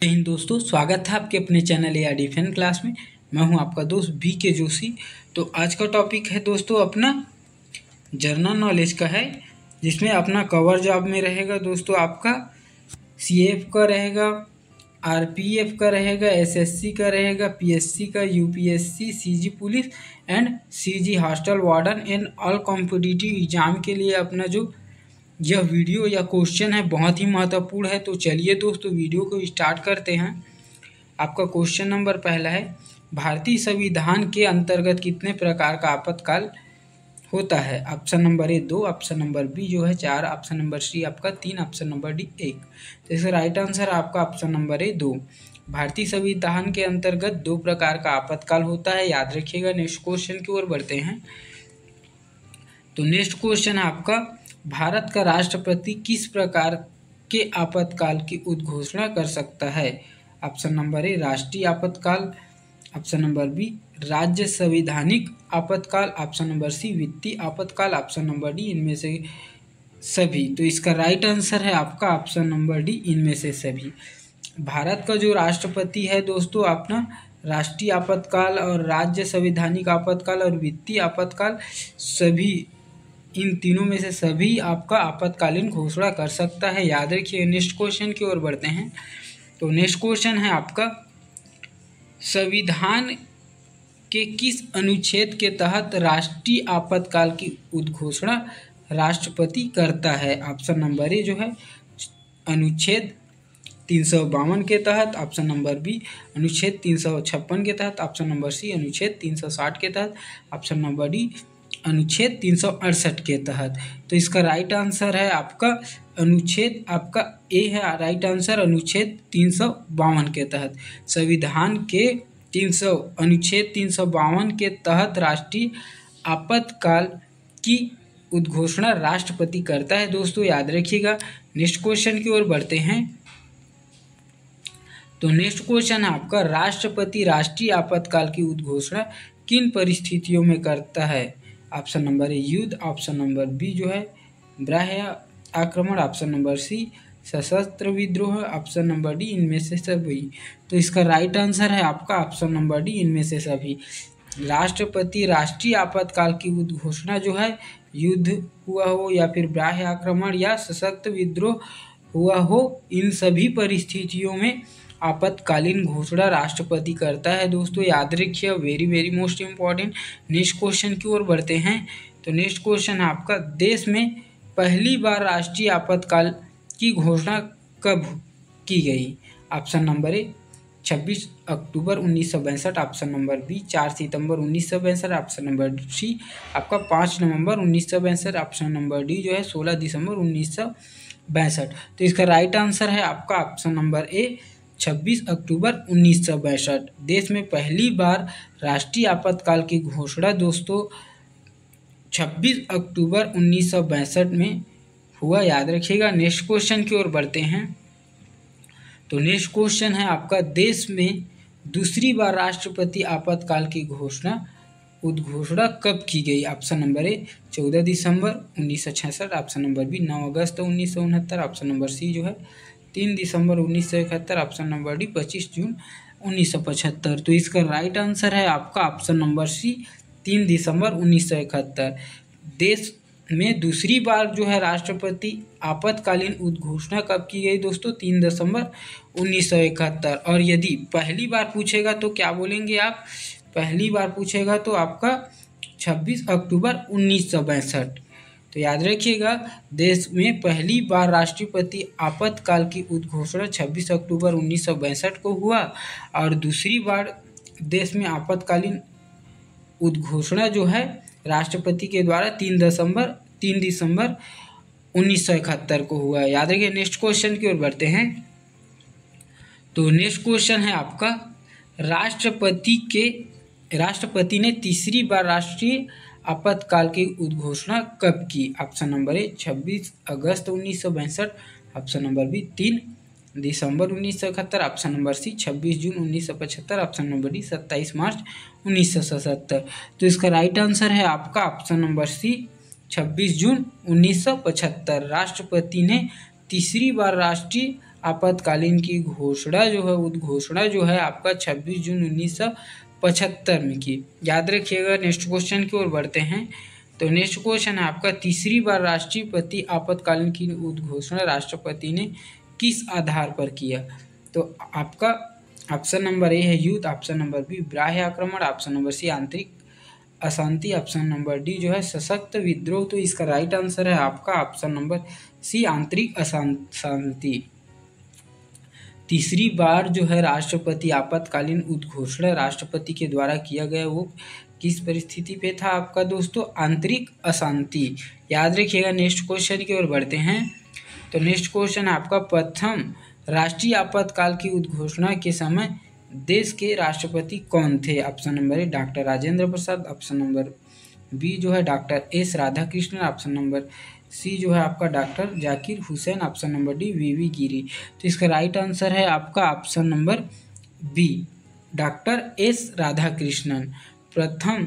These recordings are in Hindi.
जय हिंद दोस्तों, स्वागत है आपके अपने चैनल या डिफेंस क्लास में। मैं हूं आपका दोस्त बी के जोशी। तो आज का टॉपिक है दोस्तों अपना जनरल नॉलेज का है, जिसमें अपना कवर जॉब में रहेगा दोस्तों आपका सीएफ का रहेगा, आरपीएफ का रहेगा, एसएससी का रहेगा, पीएससी का, UPSC, CG police and CG hostel warden and all competitive exam के लिए अपना जो यह वीडियो या क्वेश्चन है बहुत ही महत्वपूर्ण है। तो चलिए दोस्तों वीडियो को स्टार्ट करते हैं। आपका क्वेश्चन नंबर पहला है, भारतीय संविधान के अंतर्गत कितने प्रकार का आपातकाल होता है? Option number A 2, option number B जो है 4, ऑप्शन नंबर सी आपका 3, ऑप्शन नंबर डी 1। तो इसका राइट आंसर आपका ऑप्शन नंबर ए 2। भारतीय संविधान के अंतर्गत 2 प्रकार का आपातकाल होता है, याद रखिएगा। नेक्स्ट क्वेश्चन की ओर बढ़ते हैं। तो नेक्स्ट क्वेश्चन है आपका, भारत का राष्ट्रपति किस प्रकार के आपातकाल की उद्घोषणा कर सकता है? ऑप्शन नंबर ए राष्ट्रीय आपातकाल, ऑप्शन नंबर बी राज्य संवैधानिक आपातकाल, ऑप्शन नंबर सी वित्तीय आपातकाल, ऑप्शन नंबर डी इनमें से सभी। तो इसका राइट आंसर है आपका ऑप्शन नंबर डी इनमें से सभी। भारत का जो राष्ट्रपति है दोस्तों अपना राष्ट्रीय आपातकाल और राज्य संवैधानिक आपातकाल और वित्तीय आपातकाल सभी, इन तीनों में से सभी आपका आपातकालीन घोषणा कर सकता है, याद रखिए। नेक्स्ट क्वेश्चन की ओर बढ़ते हैं। तो नेक्स्ट क्वेश्चन है आपका, संविधान के किस अनुच्छेद के तहत राष्ट्रीय आपातकाल की उद्घोषणा राष्ट्रपति करता है? ऑप्शन नंबर ए जो है अनुच्छेद 352 के तहत, ऑप्शन नंबर बी अनुच्छेद 356 के तहत, ऑप्शन नंबर सी अनुच्छेद 360 के तहत, ऑप्शन नंबर डी अनुच्छेद 368 के तहत। तो इसका राइट आंसर है आपका अनुच्छेद आपका ए है राइट आंसर, अनुच्छेद 352 के तहत। संविधान के अनुच्छेद 352 के तहत राष्ट्रीय आपातकाल की उद्घोषणा राष्ट्रपति करता है दोस्तों, याद रखिएगा। नेक्स्ट क्वेश्चन की ओर बढ़ते हैं। तो नेक्स्ट क्वेश्चन है आपका, राष्ट्रपति राष्ट्रीय आपातकाल की उद्घोषणा किन परिस्थितियों में करता है? ऑप्शन नंबर ए युद्ध, ऑप्शन नंबर बी जो है बाह्य आक्रमण, ऑप्शन नंबर सी सशस्त्र विद्रोह, ऑप्शन नंबर डी इनमें से सभी। तो इसका राइट आंसर है आपका ऑप्शन नंबर डी इनमें से सभी। राष्ट्रपति राष्ट्रीय आपातकाल की उद्घोषणा जो है युद्ध हुआ हो या फिर बाह्य आक्रमण या सशस्त्र विद्रोह हुआ हो, इन सभी परिस्थितियों में आपातकालीन घोषणा राष्ट्रपति करता है दोस्तों, याद रखिए। Very very most important. Next question की ओर बढ़ते हैं। तो नेक्स्ट क्वेश्चन है आपका, देश में पहली बार राष्ट्रीय आपातकाल की घोषणा कब की गई? ऑप्शन नंबर ए 26 अक्टूबर 1962, ऑप्शन नंबर बी 4 सितंबर 1962, ऑप्शन नंबर सी आपका 5 नवंबर 1962, ऑप्शन नंबर डी जो है 16 दिसंबर 1962। तो इसका राइट आंसर है आपका ऑप्शन नंबर ए 26 अक्टूबर 1962। देश में पहली बार राष्ट्रीय आपातकाल की घोषणा दोस्तों 26 अक्टूबर 1962 में हुआ, याद रखिएगा। नेक्स्ट क्वेश्चन की ओर बढ़ते हैं। तो नेक्स्ट क्वेश्चन है आपका, देश में दूसरी बार राष्ट्रपति आपातकाल की उद्घोषणा कब की गई? ऑप्शन नंबर ए 14 दिसंबर 1966, ऑप्शन नंबर बी 9 अगस्त 1969, ऑप्शन नंबर सी जो है 3 दिसंबर 1971, ऑप्शन नंबर डी 25 जून 1975। तो इसका राइट आंसर है आपका ऑप्शन नंबर सी 3 दिसंबर 1971। देश में दूसरी बार जो है राष्ट्रपति आपातकालीन उद्घोषणा कब की गई दोस्तों? 3 दिसंबर 1971। और यदि पहली बार पूछेगा तो क्या बोलेंगे आप? पहली बार पूछेगा तो आपका 26 अक्टूबर 1962। तो याद रखिएगा, देश में पहली बार राष्ट्रपति आपातकाल की उद्घोषणा 26 अक्टूबर 1962 को हुआ, और दूसरी बार देश में आपातकालीन उद्घोषणा जो है राष्ट्रपति के द्वारा 3 दिसंबर 1971 को हुआ, याद रखिए। नेक्स्ट क्वेश्चन की ओर बढ़ते हैं। तो नेक्स्ट क्वेश्चन है आपका, राष्ट्रपति ने तीसरी बार राष्ट्रीय आपातकाल की उद्घोषणा कब की? ऑप्शन नंबर ए 26 अगस्त 1962, ऑप्शन नंबर बी 3 दिसंबर 1971, ऑप्शन नंबर सी 26 जून 1975, ऑप्शन नंबर डी 27 मार्च 1977। तो इसका राइट आंसर है आपका ऑप्शन नंबर सी 26 जून 1975। राष्ट्रपति ने तीसरी बार राष्ट्रीय आपातकालीन की घोषणा जो है उद्घोषणा जो है आपका 26 जून 1975 में की। याद रखिएगा। नेक्स्ट क्वेश्चन की ओर बढ़ते हैं। तो नेक्स्ट क्वेश्चन है आपका, तीसरी बार राष्ट्रपति आपातकालीन की उद्घोषणा राष्ट्रपति ने किस आधार पर किया? तो आपका ऑप्शन नंबर ए है युद्ध, ऑप्शन नंबर बी बाह्य आक्रमण, ऑप्शन नंबर सी आंतरिक अशांति, ऑप्शन नंबर डी जो है सशक्त विद्रोह। तो इसका राइट आंसर है आपका ऑप्शन नंबर सी आंतरिक अशांति। तीसरी बार जो है राष्ट्रपति आपातकालीन उद्घोषणा राष्ट्रपति के द्वारा किया गया वो किस परिस्थिति पे था आपका दोस्तों? आंतरिक अशांति। याद रखिएगा। नेक्स्ट क्वेश्चन की ओर बढ़ते हैं। तो नेक्स्ट क्वेश्चन आपका, प्रथम राष्ट्रीय आपातकाल की उद्घोषणा के समय देश के राष्ट्रपति कौन थे? Option number A doctor Rajendra Prasad, option number B जो है doctor S Radhakrishnan, option number C जो है आपका doctor Zakir Hussain, option number D VV Giri. तो इसका राइट आंसर है आपका option number B doctor S Radhakrishnan. प्रथम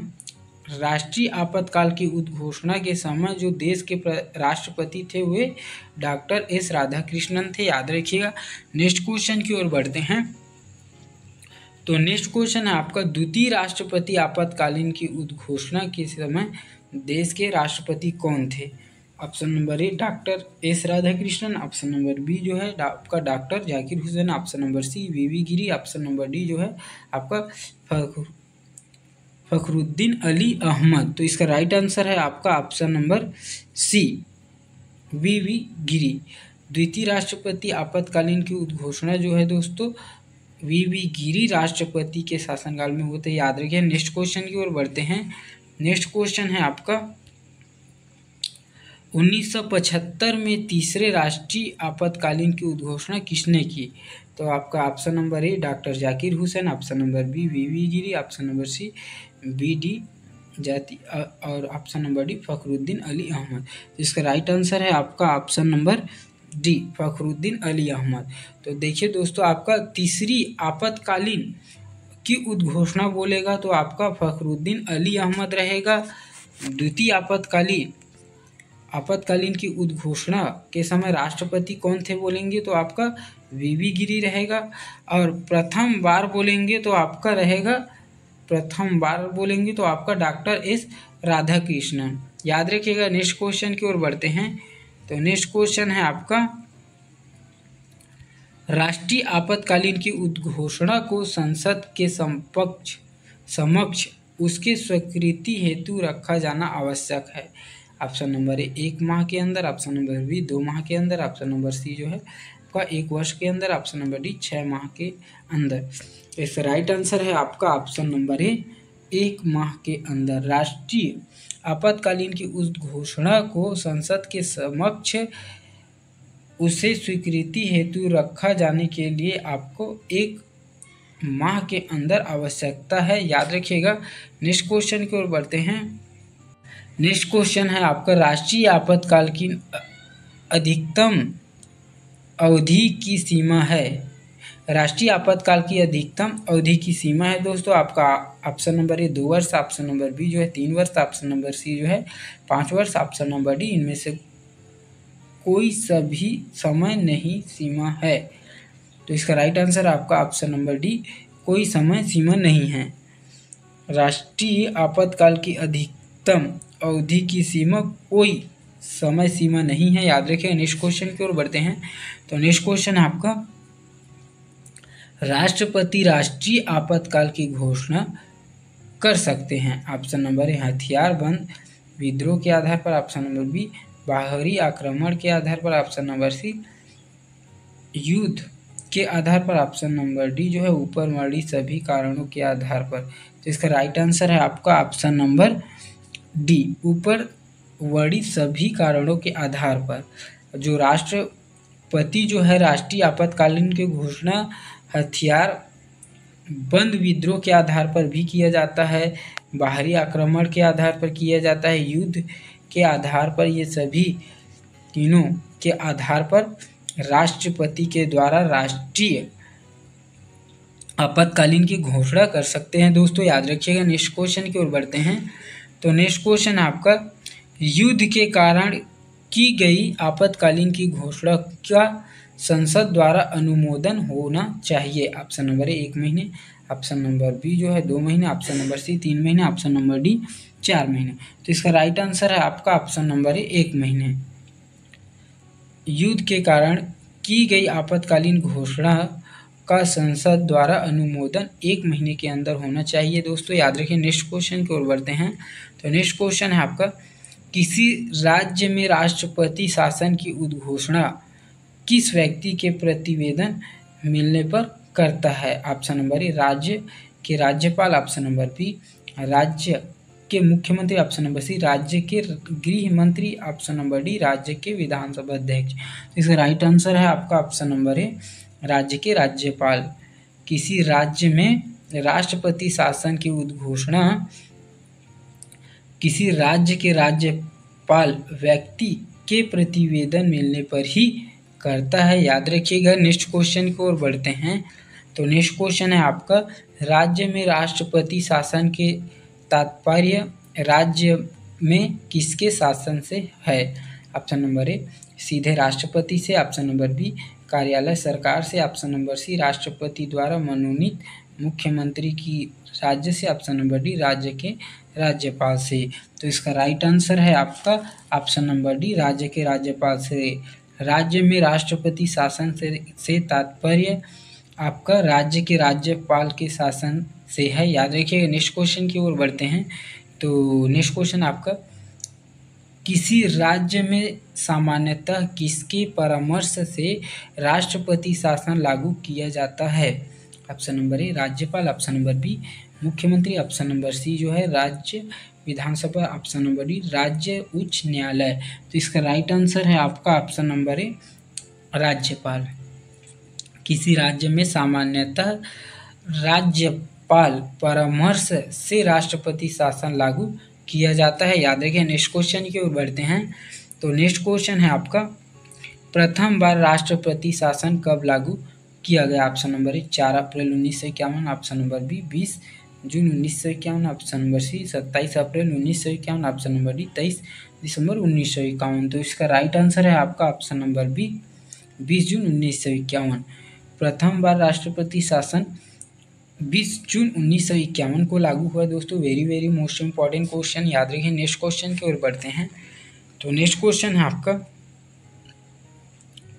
राष्ट्रीय आपातकाल की उद्घोषणा के समय जो देश के राष्ट्रपति थे वे डॉक्टर एस राधाकृष्णन थे। याद रखिएगा। नेक्स्ट क्वेश्चन की ओर बढ़ते हैं। तो नेक्स्ट क्वेश्चन है आपका, द्वितीय राष्ट्रपति आपातकालीन की उद्घोषणा के समय देश के राष्ट्रपति कौन थे? Option number A doctor S Radhakrishnan, option number B जो है आपका doctor Zakir Hussain, option number C VV Giri, option number D जो है आपका फखरुद्दीन अली अहमद। तो इसका राइट आंसर है आपका ऑप्शन नंबर सी वीवी गिरी। द्वितीय राष्ट्रपति आपातकालीन की उद्घोषणा जो है दोस्तों वीवी गिरी राष्ट्रपति के शासनकाल में होते। याद रखिए। नेक्स्ट क्वेश्चन की ओर बढ़ते हैं। नेक्स्ट क्वेश्चन है आपका, 1975 में तीसरे राष्ट्रीय आपातकालीन की उद्घोषणा किसने की? तो आपका option number A doctor Zakir Hussain, option number B VV Giri, option number C B D Jatti और option number D Fakhruddin Ali Ahmed. तो इसका राइट आंसर है आपका option number D Fakhruddin Ali Ahmed. तो देखिए दोस्तों, आपका तीसरी आपातकालीन की उद्घोषणा बोलेगा तो आपका फखरुद्दीन अली अहमद रहेगा। द्वितीय आपातकालीन की उद्घोषणा के समय राष्ट्रपति कौन थे बोलेंगे तो आपका वीवी गिरी रहेगा। और प्रथम बार बोलेंगे तो आपका डॉक्टर एस राधाकृष्णन। याद रखिएगा। नेक्स्ट क्वेश्चन की ओर बढ़ते हैं। तो नेक्स्ट क्वेश्चन है आपका, राष्ट्रीय आपातकालीन की उद्घोषणा को संसद के समक्ष उसके स्वीकृति हेतु रखा जाना आवश्यक है। ऑप्शन नंबर ए 1 माह के अंदर, ऑप्शन नंबर बी 2 माह के अंदर, ऑप्शन नंबर सी जो है आपका 1 वर्ष के अंदर, ऑप्शन नंबर डी 6 माह के अंदर। तो इसका राइट आंसर है आपका ऑप्शन नंबर ए 1 माह के अंदर। राष्ट्रीय आपातकालीन की उद्घोषणा को संसद के समक्ष उसे स्वीकृति हेतु रखा जाने के लिए आपको 1 माह के अंदर आवश्यकता है। याद रखिएगा। नेक्स्ट क्वेश्चन की ओर बढ़ते हैं। नेक्स्ट क्वेश्चन है आपका, राष्ट्रीय आपातकाल की अधिकतम अवधि की सीमा है। राष्ट्रीय आपातकाल की अधिकतम अवधि की सीमा है दोस्तों आपका ऑप्शन नंबर ए 2 वर्ष, ऑप्शन नंबर बी जो है 3 वर्ष, ऑप्शन नंबर सी जो है 5 वर्ष, ऑप्शन नंबर डी इनमें से कोई सभी समय नहीं सीमा है। तो इसका राइट आंसर आपका ऑप्शन नंबर डी कोई समय सीमा नहीं है। राष्ट्रीय आपातकाल की अधिकतम अवधि की सीमा कोई समय सीमा नहीं है। याद रखिए। नेक्स्ट क्वेश्चन की ओर बढ़ते हैं। तो नेक्स्ट क्वेश्चन है आपका, राष्ट्रपति राष्ट्रीय आपातकाल की घोषणा कर सकते हैं। ऑप्शन नंबर ए हथियार बंद विद्रोह के आधार पर, ऑप्शन नंबर बी बाहरी आक्रमण के आधार पर, ऑप्शन नंबर सी युद्ध के आधार पर, ऑप्शन नंबर डी जो है ऊपर वर्णित सभी कारणों के आधार पर। तो इसका राइट आंसर है आपका ऑप्शन नंबर डी ऊपर वर्णित सभी कारणों के आधार पर। जो राष्ट्रपति जो है राष्ट्रीय आपातकालीन की घोषणा हथियार बंद विद्रोह के आधार पर भी किया जाता है, बाहरी आक्रमण के आधार पर किया जाता है, युद्ध के आधार पर, ये सभी तीनों के आधार पर राष्ट्रपति के द्वारा राष्ट्रीय आपातकालीन की घोषणा कर सकते हैं दोस्तों। याद रखिएगा। नेक्स्ट क्वेश्चन की ओर बढ़ते हैं। तो नेक्स्ट क्वेश्चन आपका, युद्ध के कारण की गई आपातकालीन की घोषणा का संसद द्वारा अनुमोदन होना चाहिए? ऑप्शन नंबर ए 1 महीने, ऑप्शन नंबर बी जो है 2 महीने, ऑप्शन नंबर सी 3 महीने, ऑप्शन नंबर डी 4 महीने। तो इसका राइट आंसर है आपका ऑप्शन नंबर ए 1 महीने। युद्ध के कारण की गई आपातकालीन घोषणा का संसद द्वारा अनुमोदन 1 महीने के अंदर होना चाहिए। दोस्तों याद रखिए। नेक्स्ट क्वेश्चन की ओर बढ़ते हैं। तो नेक्स्ट क्वेश्चन है आपका, किसी राज्य में राष्ट्रपति शासन की उद्घोषणा किस व्यक्ति के प्रतिवेदन मिलने पर करता है? ऑप्शन नंबर ए राज्य के राज्यपाल, ऑप्शन नंबर बी राज्य के मुख्यमंत्री, ऑप्शन नंबर सी राज्य के गृह मंत्री, ऑप्शन नंबर डी राज्य के विधानसभा अध्यक्ष। इसका राइट आंसर है आपका ऑप्शन नंबर ए राज्य के राज्यपाल। किसी राज्य में राष्ट्रपति शासन की उद्घोषणा किसी राज्य के राज्यपाल व्यक्ति के प्रतिवेदन मिलने पर ही करता है, याद रखिएगा। नेक्स्ट क्वेश्चन की ओर बढ़ते हैं। तो नेक्स्ट क्वेश्चन है आपका, राज्य में राष्ट्रपति शासन के तात्पर्य राज्य में किसके शासन से है? ऑप्शन नंबर ए सीधे राष्ट्रपति से, ऑप्शन नंबर बी कार्यालय सरकार से, ऑप्शन नंबर सी राष्ट्रपति द्वारा मनोनीत मुख्यमंत्री की राज्य से, ऑप्शन नंबर डी राज्य के राज्यपाल से। तो इसका राइट आंसर है आपका ऑप्शन नंबर डी राज्य के राज्यपाल से। राज्य में राष्ट्रपति शासन से तात्पर्य आपका राज्य के राज्यपाल के शासन से है, याद रखिएगा। नेक्स्ट क्वेश्चन की ओर बढ़ते हैं। तो नेक्स्ट क्वेश्चन आपका, किसी राज्य में सामान्यतः किसके परामर्श से राष्ट्रपति शासन लागू किया जाता है? ऑप्शन नंबर ए राज्यपाल, ऑप्शन नंबर बी मुख्यमंत्री, ऑप्शन नंबर सी जो है राज्य विधानसभा, ऑप्शन नंबर डी राज्य उच्च न्यायालय। तो इसका राइट आंसर है आपका ऑप्शन नंबर ए राज्यपाल। किसी राज्य में सामान्यतः राज्यपाल परामर्श से राष्ट्रपति शासन लागू किया जाता है, याद रखिए। नेक्स्ट क्वेश्चन की ओर बढ़ते हैं। तो नेक्स्ट क्वेश्चन है आपका, प्रथम बार राष्ट्रपति शासन कब लागू किया गया? ऑप्शन नंबर ए 4 अप्रैल 1951, ऑप्शन नंबर बी 20 जून 1951, ऑप्शन नंबर सी 27 अप्रैल 1951, ऑप्शन नंबर डी 23 दिसंबर 1951। तो इसका राइट आंसर है आपका ऑप्शन नंबर बी 20 जून 1951। प्रथम बार राष्ट्रपति शासन 20 जून 1951 को लागू हुआ। दोस्तों वेरी मोस्ट इम्पॉर्टेंट क्वेश्चन, याद रखिए। नेक्स्ट क्वेश्चन की ओर बढ़ते हैं। तो नेक्स्ट क्वेश्चन है आपका,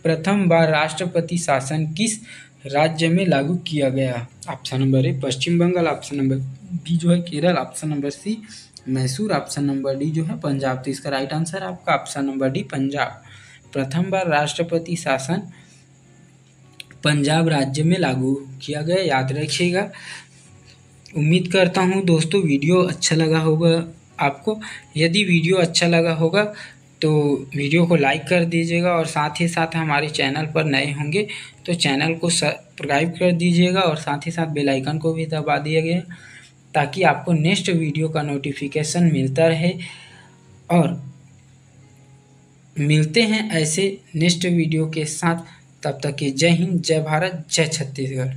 प्रथम बार राष्ट्रपति शासन किस राज्य में लागू किया गया? Option number A Paschim Bengal, option number B जो है Kerala, option number C Mysore, option number D जो है पंजाब। तो इसका राइट आंसर आपका ऑप्शन नंबर डी पंजाब। प्रथम बार राष्ट्रपति शासन पंजाब राज्य में लागू किया गया, याद रखिएगा। उम्मीद करता हूँ दोस्तों वीडियो अच्छा लगा होगा आपको। यदि वीडियो अच्छा लगा होगा तो वीडियो को लाइक कर दीजिएगा और साथ ही साथ हमारे चैनल पर नए होंगे तो चैनल को सब्सक्राइब कर दीजिएगा और साथ ही साथ बेल आइकन को भी दबा दिएगा ताकि आपको नेक्स्ट वीडियो का नोटिफिकेशन मिलता रहे। और मिलते हैं ऐसे नेक्स्ट वीडियो के साथ, तब तक के जय हिंद, जय भारत, जय छत्तीसगढ़।